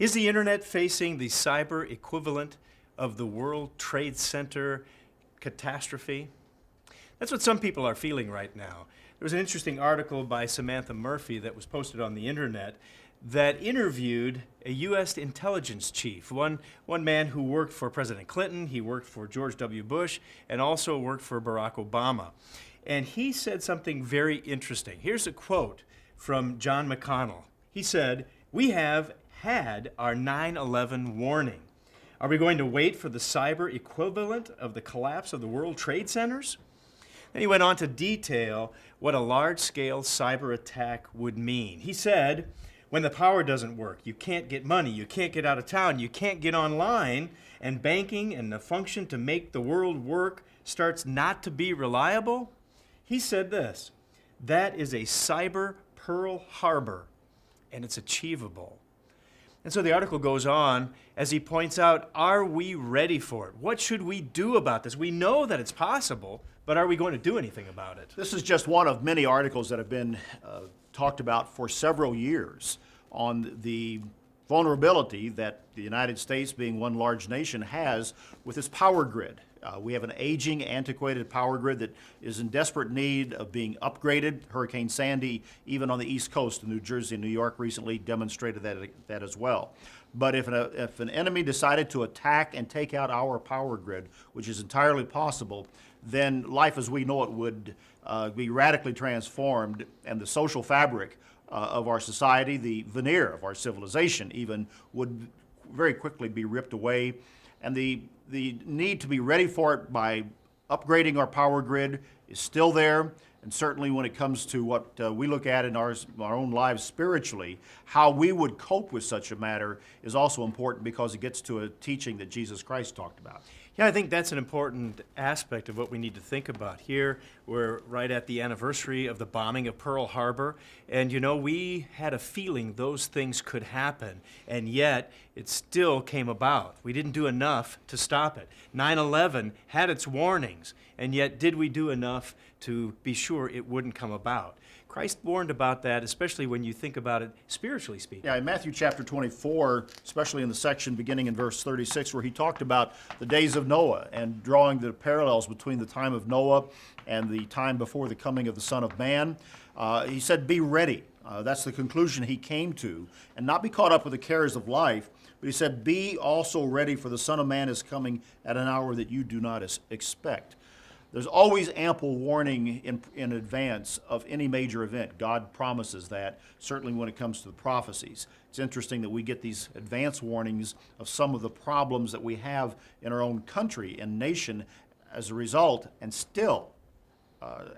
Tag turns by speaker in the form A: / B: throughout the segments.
A: Is the internet facing the cyber equivalent of the World Trade Center catastrophe? That's what some people are feeling right now. There was an interesting article by Samantha Murphy that was posted on the internet that interviewed a U.S. intelligence chief, one man who worked for President Clinton, he worked for George W. Bush, and also worked for Barack Obama. And he said something very interesting. Here's a quote from John McConnell. He said, "We have had our 9/11 warning. Are we going to wait for the cyber equivalent of the collapse of the World Trade Centers?" Then he went on to detail what a large-scale cyber attack would mean. He said, when the power doesn't work, you can't get money, you can't get out of town, you can't get online, and banking and the function to make the world work starts not to be reliable, he said this, that is a cyber Pearl Harbor, and it's achievable. And so the article goes on as he points out, are we ready for it? What should we do about this? We know that it's possible, but are we going to do anything about it?
B: This is just one of many articles that have been talked about for several years on the vulnerability that the United States, being one large nation, has with its power grid. We have an aging, antiquated power grid that is in desperate need of being upgraded. Hurricane Sandy, even on the East Coast, New Jersey and New York recently demonstrated that as well. But if an enemy decided to attack and take out our power grid, which is entirely possible, then life as we know it would be radically transformed, and the social fabric of our society, the veneer of our civilization even, would very quickly be ripped away. And the need to be ready for it by upgrading our power grid is still there. And certainly when it comes to what we look at in our own lives spiritually, how we would cope with such a matter is also important because it gets to a teaching that Jesus Christ talked about.
A: Yeah, I think that's an important aspect of what we need to think about here. We're right at the anniversary of the bombing of Pearl Harbor, and you know, we had a feeling those things could happen, and yet it still came about. We didn't do enough to stop it. 9/11 had its warnings, and yet did we do enough to be sure it wouldn't come about? Christ warned about that, especially when you think about it spiritually speaking.
B: Yeah, in Matthew chapter 24, especially in the section beginning in verse 36, where he talked about the days of Noah and drawing the parallels between the time of Noah and the time before the coming of the Son of Man, he said, be ready. That's the conclusion he came to, and not be caught up with the cares of life, but he said, be also ready, for the Son of Man is coming at an hour that you do not expect. There's always ample warning in advance of any major event. God promises that, certainly when it comes to the prophecies. It's interesting that we get these advance warnings of some of the problems that we have in our own country and nation as a result, and still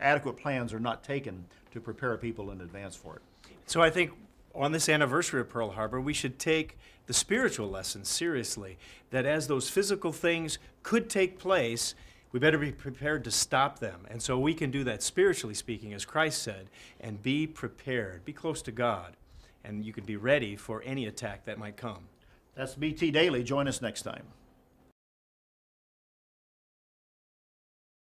B: adequate plans are not taken to prepare people in advance for it.
A: So I think on this anniversary of Pearl Harbor, we should take the spiritual lessons seriously, that as those physical things could take place, we better be prepared to stop them. And so we can do that spiritually speaking, as Christ said, and be prepared. Be close to God, and you can be ready for any attack that might come.
B: That's BT Daily. Join us next time.